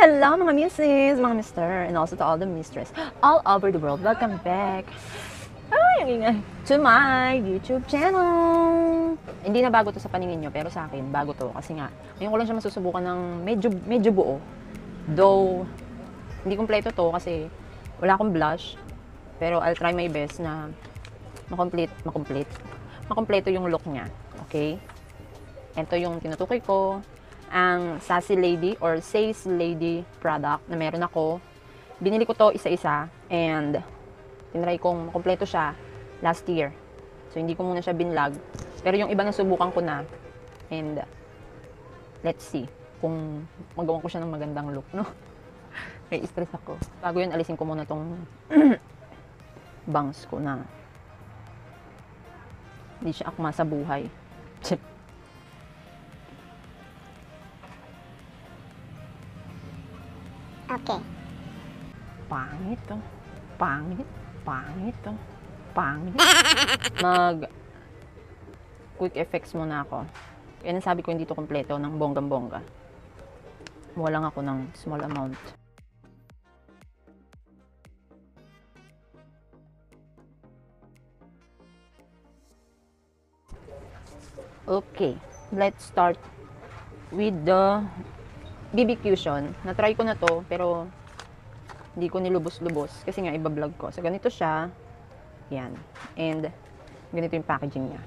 Hello mga misses, mga mister, and also to all the mistress all over the world. Welcome back. Ay, ang ingay. To my YouTube channel. Hindi na bago to sa paningin nyo, pero sa akin, bago to. Kasi nga, ngayon ko lang siya masusubukan ng medyo buo. Though, hindi kompleto to kasi wala akong blush. Pero I'll try my best na makompleto yung look niya. Okay? Ito yung tinutukoy ko. Ang Sassy Lady or Says Lady product na meron ako. Binili ko to isa-isa and tinry kong makompleto siya last year. So, hindi ko muna siya binlog. Pero yung iba nasubukan ko na. And, let's see kung magawa ko siya ng magandang look, no? May stress ako. Bago yun, alisin ko muna tong bangs ko na hindi siya akma sa buhay. Okay. Pangit to. Pangit. Pangit to. Pangit. Mag quick effects muna ako. Yan ang sabi ko, hindi to kompleto ng bonggang-bongga. Kumuha lang ako ng small amount. Okay. Let's start with the BB Cushion. Na-try ko na to, pero hindi ko nilubos-lubos kasi nga iba-vlog ko. So, ganito siya. Yan. And, ganito yung packaging niya.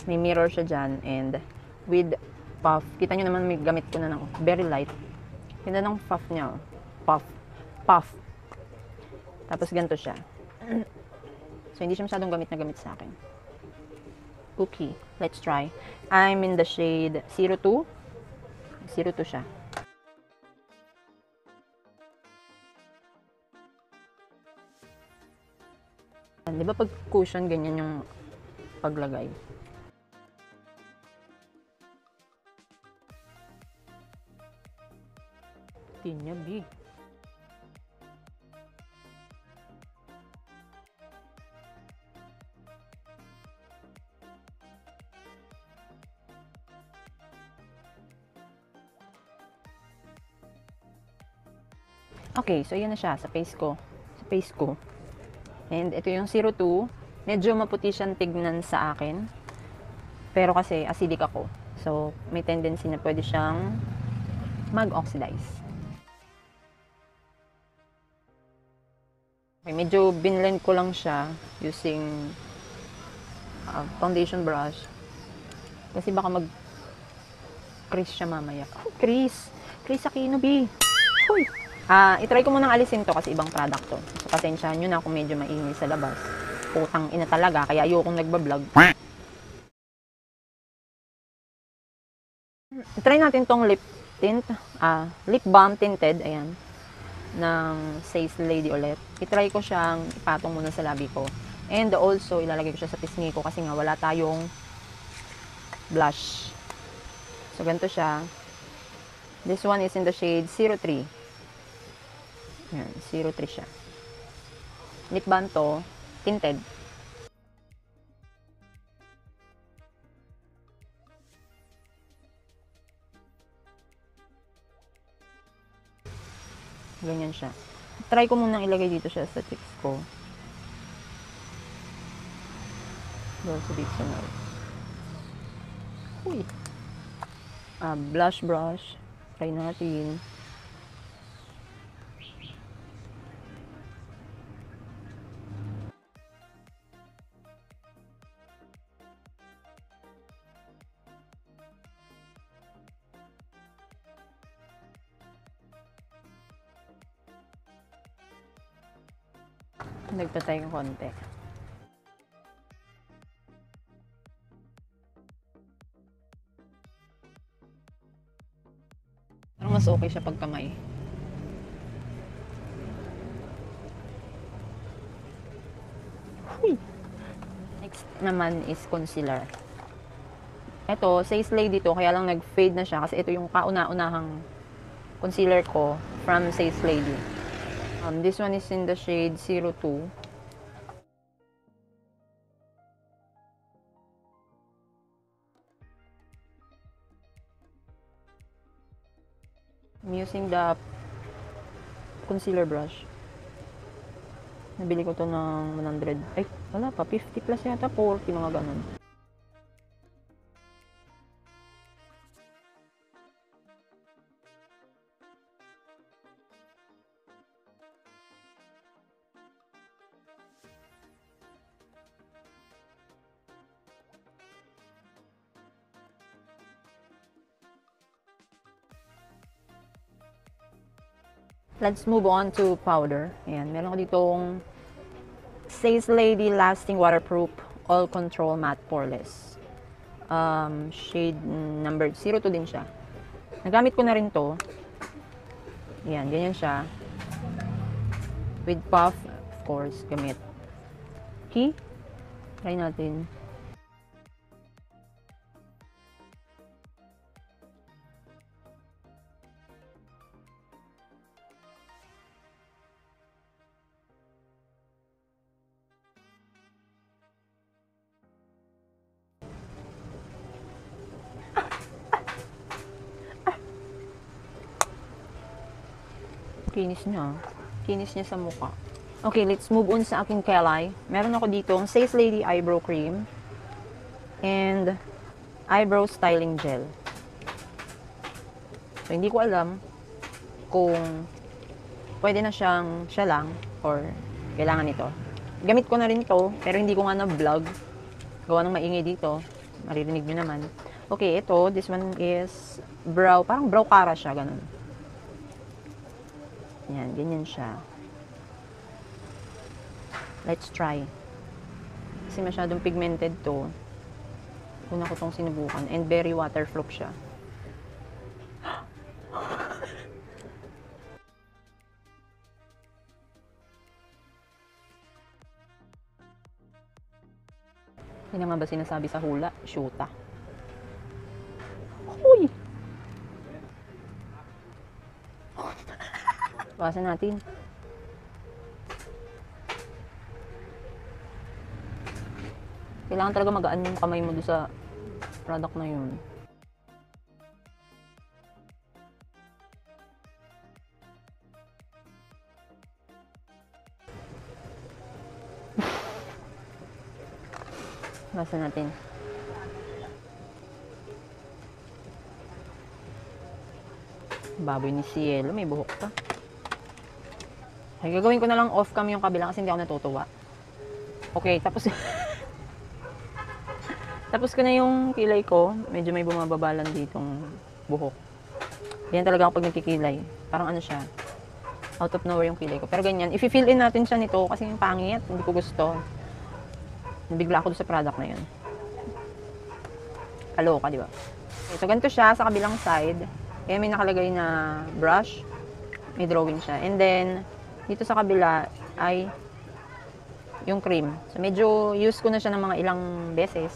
May mirror siya dyan. And, with puff. Kita nyo naman, may gamit ko na ng very light. Ganda ng puff niya. Oh. Puff. Puff. Tapos, ganito siya. So, hindi siya masyadong gamit na gamit sa akin. Okay. Let's try. I'm in the shade 02. 02 siya. Di ba pag cushion, ganyan yung paglagay? Tinyabi. Okay, so yan na siya sa face ko. Sa face ko. And ito yung 02. Medyo maputi siyang tignan sa akin. Pero kasi acidic ako. So, may tendency na pwede siyang mag-oxidize. Okay, medyo binlend ko lang siya using foundation brush. Kasi baka mag-crease siya mamaya. Oh, crease! Crease Aquino, B! Uy! I-try ko munang alisin to kasi ibang product to. So, pasensyahan nyo na kung medyo maingay sa labas. Putang ina talaga, kaya ayokong nagbablog. Try natin tong lip tint. Lip balm tinted, ayan. Ng Says Lady ulit. I-try ko siyang ipatong muna sa labi ko. And also, ilalagay ko siya sa pisngi ko kasi nga wala tayong blush. So, ganito siya. This one is in the shade 03. Ayan, 03 siya. Lip balm to, tinted. Ganyan siya. Try ko munang ilagay dito siya sa cheeks ko. Also dito sa nose. Uy! Blush brush. Try natin. Nagtatay ng konti. Parang mas okay siya pag kamay. Next naman is concealer. Ito, Says Lady to, kaya lang nag-fade na siya kasi ito yung kauna-unahang concealer ko from Says Lady. This one is in the shade 02. using the concealer brush. Nabili ko to ng 100. Ay, wala pa. 50 plus yata. 40, mga ganun. Let's move on to powder. Ayan, meron ko ditong Says Lady Lasting Waterproof All Control Matte Poreless. Shade number 02 din siya. Nagamit ko na rin to. Ayan, ganyan siya. With puff, of course, gamit. Okay? Try natin. Kinis niya. Kinis niya sa mukha. Okay, let's move on sa aking kilay. Meron ako dito ang Says Lady Eyebrow Cream and Eyebrow Styling Gel. So, hindi ko alam kung pwede na siyang siya lang or kailangan ito. Gamit ko na rin ito, pero hindi ko nga na-vlog. Gawa ng maingay dito. Maririnig nyo naman. Okay, ito, this one is brow, parang brow cara siya, ganun. Yan, ganyan siya. Let's try. Kasi masyadong pigmented to. Una ko tong sinubukan. And very waterproof siya. Yan nga ba sinasabi sa hula? Shoota. Hoy! Bawasan natin. Kailangan talaga magaan yung kamay mo doon sa product na yun. Bawasan natin. Baboy ni Cielo, may buhok pa. Ay, gagawin ko na lang off-cam yung kabila kasi hindi ako natutuwa. Okay, tapos tapos ko na yung kilay ko. Medyo may bumababalan ditong buhok. Yan talaga ako pag nagkikilay. Parang ano siya, out of nowhere yung kilay ko. Pero ganyan, i-fill in natin siya nito kasi yung pangit, hindi ko gusto. Nabigla ako doon sa product na yun. Kaloka, di ba? Okay, so ganito siya sa kabilang side. Kaya may nakalagay na brush. May drawing siya. And then, dito sa kabila ay yung cream. So, medyo use ko na siya ng mga ilang beses.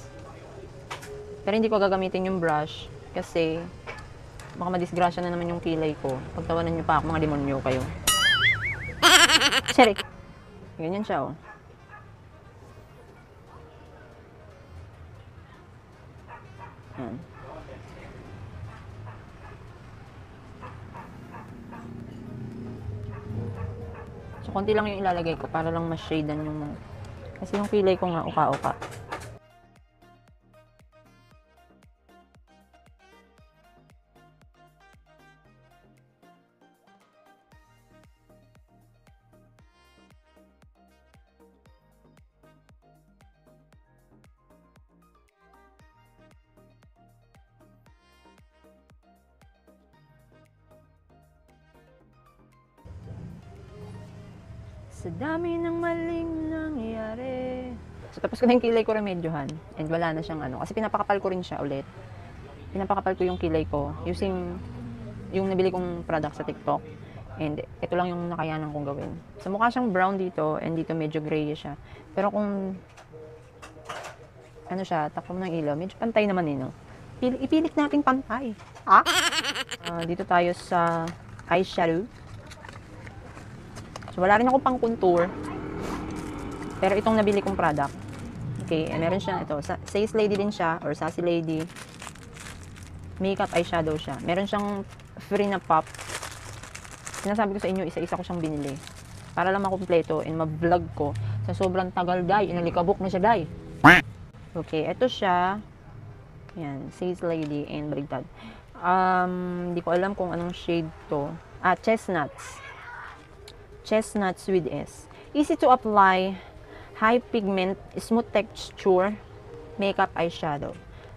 Pero hindi ko gagamitin yung brush kasi baka madisgrasya na naman yung kilay ko. Pagtawanan nyo pa ako, mga demonyo kayo. Sorry. Ganyan siya, oh. Yan. So, konti lang yung ilalagay ko para lang ma-shadean yung kasi yung kilay ko nga uka-uka. Sa dami ng maling nangyari. So, tapos ko na yung kilay ko remedyohan. And wala na siyang ano. Kasi pinapakapal ko rin siya ulit. Pinapakapal ko yung kilay ko using yung nabili kong product sa TikTok. And ito lang yung nakayanan kong gawin. So, mukha siyang brown dito. And dito medyo gray siya. Pero kung ano siya, takbo ng ilaw, medyo pantay naman eh, no? Ipilit nating pantay. Ah? Dito tayo sa eyeshadow. So, wala rin ako pang contour. Pero itong nabili kong product. Okay, meron siya ito. Says Lady din siya, or Sassy Lady. Makeup eyeshadow siya. Meron siyang free na pop. Sinasabi ko sa inyo, isa-isa ko siyang binili. Para lang makumpleto and ma-vlog ko. Sa sobrang tagal, day. Inalikabok na siya, day. Okay, ito siya. Yan, Says Lady and Baligtad. Hindi ko alam kung anong shade to. Chestnuts. Chestnuts with S. Easy to apply. High pigment, smooth texture, makeup eyeshadow.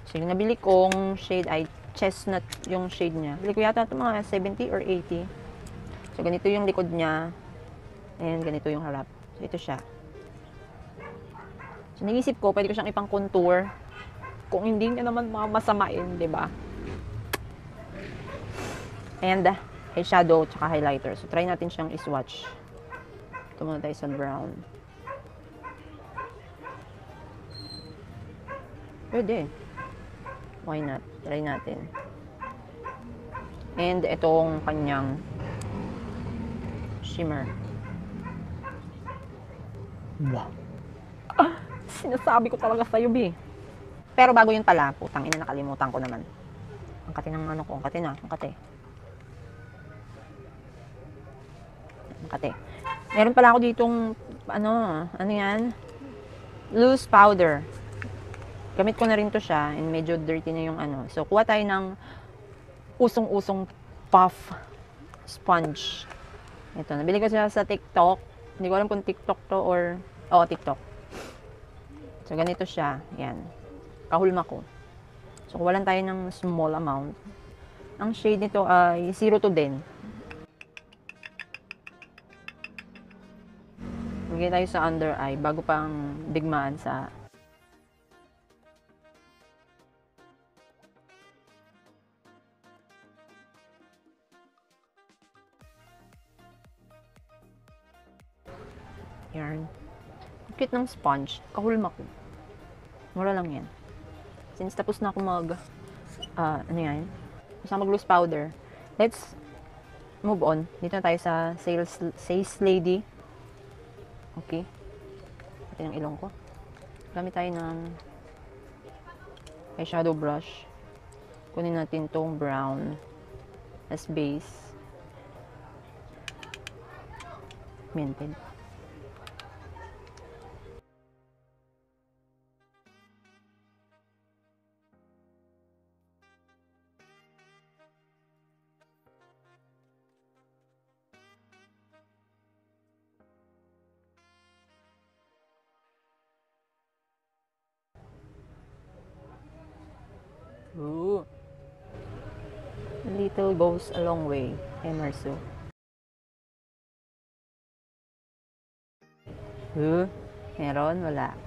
So, yung nabili kong shade ay chestnut yung shade niya. Bili ko yata ito mga 70 or 80. So, ganito yung likod niya. And ganito yung harap. So, ito siya. So, naisip ko, pwede ko siyang ipang contour. Kung hindi niya naman masamain, di ba? And, eyeshadow, tsaka highlighter. So, try natin siyang iswatch. Ito muna tayo sa brown. Pwede. Why not? Try natin. And, itong kanyang shimmer. Wow. Sinasabi ko talaga sa'yo, B. Pero bago yun pala, putang ina, nakalimutan ko naman. Ang kate ng ano ko, ang kate na, ang kate. Ang kate. Meron pala ako ditong, ano yan? Loose powder. Gamit ko na rin to siya, and medyo dirty na yung ano. So, kuha tayo ng usong-usong puff sponge. Ito, nabili ko siya sa TikTok. Hindi ko alam kung TikTok to or, TikTok. So, ganito siya. Yan. Kahulma ko. So, kuha lang tayo ng small amount. Ang shade nito ay 02 din. Lagay tayo sa under eye bago pang digmaan sa yarn. Cute ng sponge. Kahulma ko. Mura lang yan. Since tapos na ako ano yan? Basta mag-loose powder. Let's move on. Dito na tayo sa Says Lady. Okay. Ito yung ilong ko. Gamit tayo ng eyeshadow brush. Kunin natin tong brown as base. Minted. Ooh. A little goes a long way. Emerso. Meron? Wala.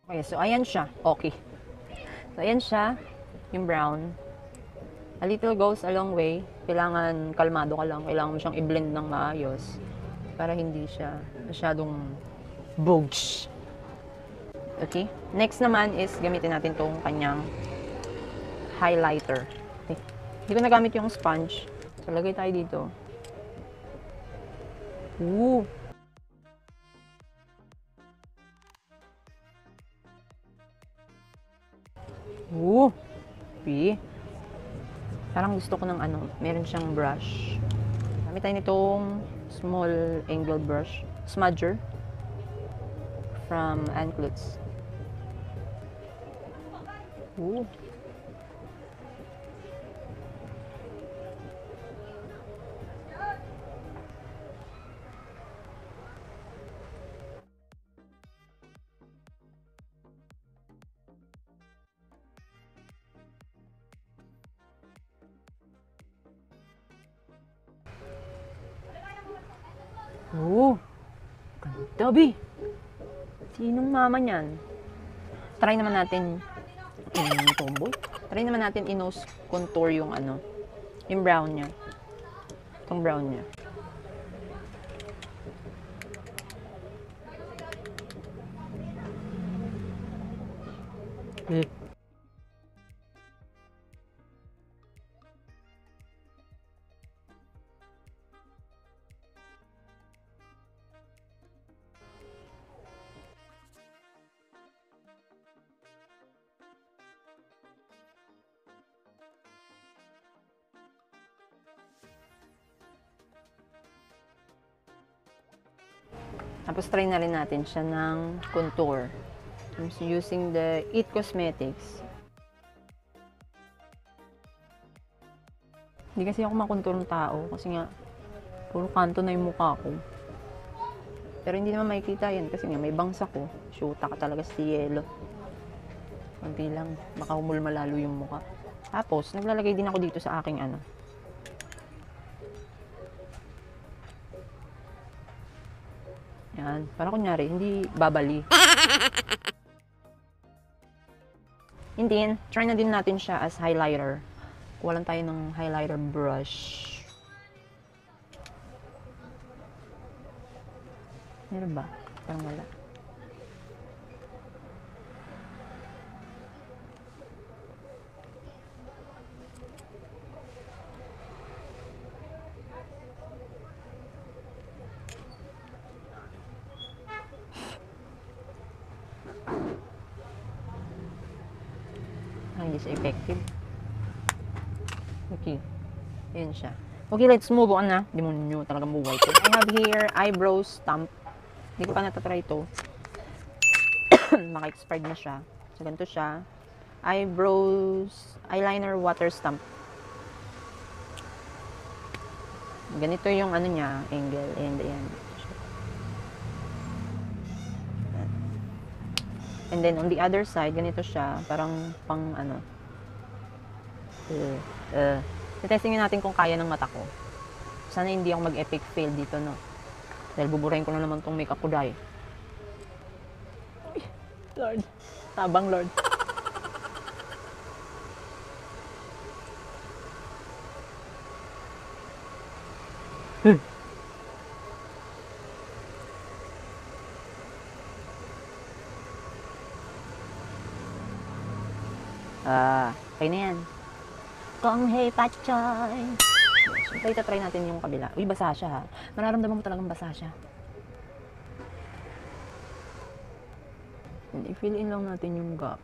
Okay, so ayan siya. Okay. So ayan siya. Yung brown. A little goes a long way. Kailangan kalmado ka lang. Kailangan mo siyang i-blend ng maayos para hindi siya masyadong bogus. Okay? Next naman is gamitin natin tong kanyang highlighter. Okay. Hindi ko nagamit yung sponge. So, lagay tayo dito. Ooh! Ooh! Okay. Parang gusto ko ng ano, meron siyang brush. Gamit tayo nitong small angle brush, smudger from Ann Klutz. Ooh. Oh, ganda, Bi. Sinong mama niyan? Try naman natin, tomboy. Try naman natin i-nose contour yung ano, yung brown niya. Itong brown niya. Tapos try na rin natin siya ng contour. I'm using the It Cosmetics. Hindi kasi ako makontour ng tao kasi nga puro kanto na yung mukha ko. Pero hindi naman makikita yan kasi nga may bangs ako. Shoota ka talaga sa yelo. Kunti lang, baka humulma lalo yung mukha. Tapos, naglalagay din ako dito sa aking ano. Yan, para kunyari, hindi babali. And then, try na din natin siya as highlighter. Kuha lang tayo ng highlighter brush. Meron ba? Parang wala. Hindi siya effective. Okay. Ayan siya. Okay, let's move on na. Demonyo, talagang buhay ko. I have here eyebrow stamp. Hindi ko pa natatry ito. Maka-expired na siya. So, ganito siya. Eyebrows, eyeliner water stamp. Ganito yung ano niya, angle. And ayan. And then, on the other side, ganito siya. Parang pang ano. Testingin natin kung kaya ng mata ko. Sana hindi ako mag-epic fail dito, no? Dahil buburahin ko na naman tong makeup ko dahil. Lord. Tabang, Lord. Okay na yan. Kung hey pachay. Siyempre, itatry natin yung kabila. Uy, basa siya ha. Mararamdaman mo talagang basa siya. And i-fill in lang natin yung gap.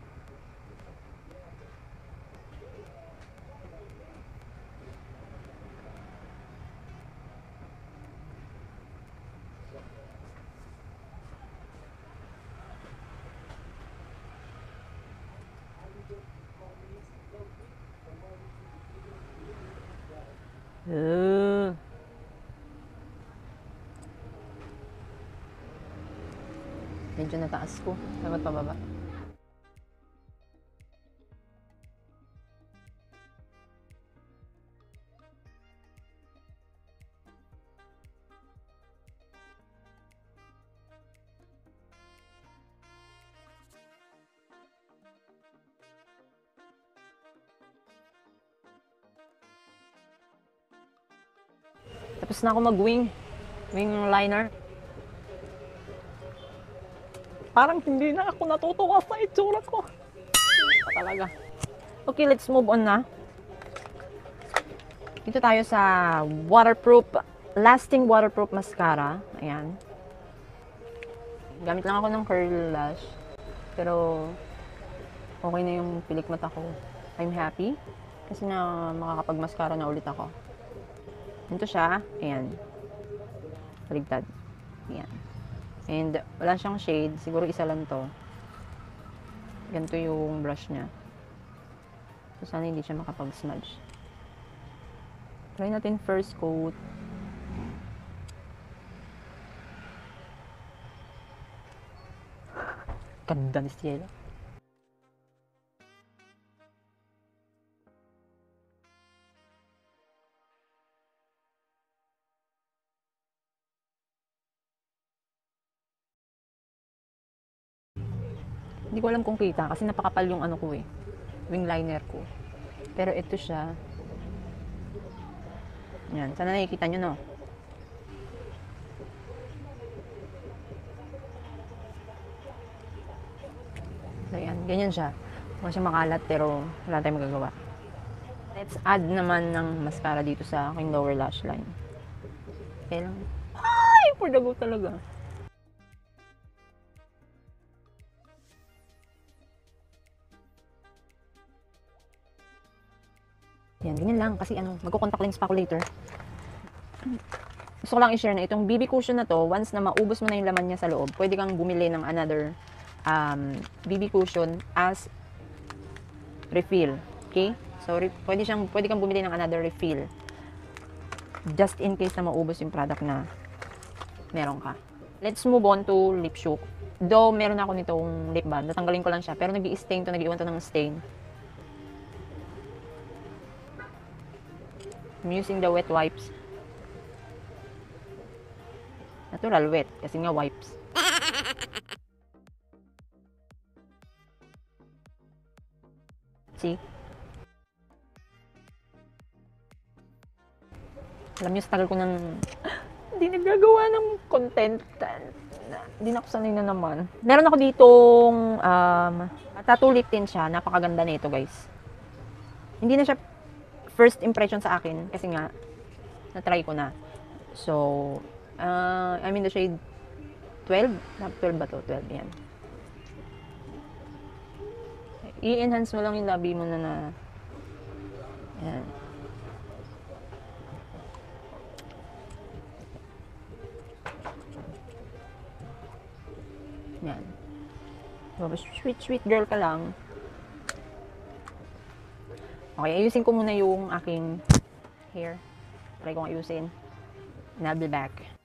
Medyo nataas ko. Dapat pababa. Tapos na ako mag-wing liner. Parang hindi na ako natutuwa sa itsura ko. Pa talaga. Okay, let's move on na. Dito tayo sa lasting waterproof mascara. Ayan. Gamit lang ako ng curl lash. Pero, okay na yung pilik mata ko. I'm happy. Kasi na makakapag-mascara na ulit ako. Ito siya. Ayan. Baligtad. Ayan. And wala siyang shade. Siguro isa lang to. Ganito yung brush niya. So, sana hindi siya makapag-smudge. Try natin first coat. Ganda ni Cielo. Hindi ko alam kung kita kasi napakapal yung ano ko eh. Wing liner ko. Pero ito siya. Yan. Sana nakikita nyo, no? So, yan. Ganyan siya. Huwag siya makalat pero wala tayong magagawa. Let's add naman ng mascara dito sa aking lower lash line. Okay lang. Ay! For the go talaga. Yan, ganyan lang. Kasi ano, magko-contact lens pa ako later. gusto ko lang i-share na itong BB cushion na to, once na maubos mo na yung laman niya sa loob, pwede kang bumili ng another BB cushion as refill. Okay? So, pwede kang bumili ng another refill. Just in case na maubos yung product na meron ka. Let's move on to lip shook. Though, meron ako nitong lip balm. Natanggalin ko lang siya. Pero nag-i-stain to, nag-iwan to ng stain. I'm using the wet wipes. Natural wet, kasi nga wipes. See? Alam niyo, sa tagal ko nang hindi nagagawa ng content. Hindi na ako sanay na naman. Meron ako ditong tattoo lip tint siya. Napakaganda nito, guys. Hindi na siya first impression sa akin kasi nga na-try ko na. So, I'm in the shade 12. 12 ba to? 12, yan. I-enhance mo lang yung labi mo na yan. Yan. Sweet girl ka lang. Okay, ayusin ko muna yung aking hair. Try kong ayusin. And I'll be back.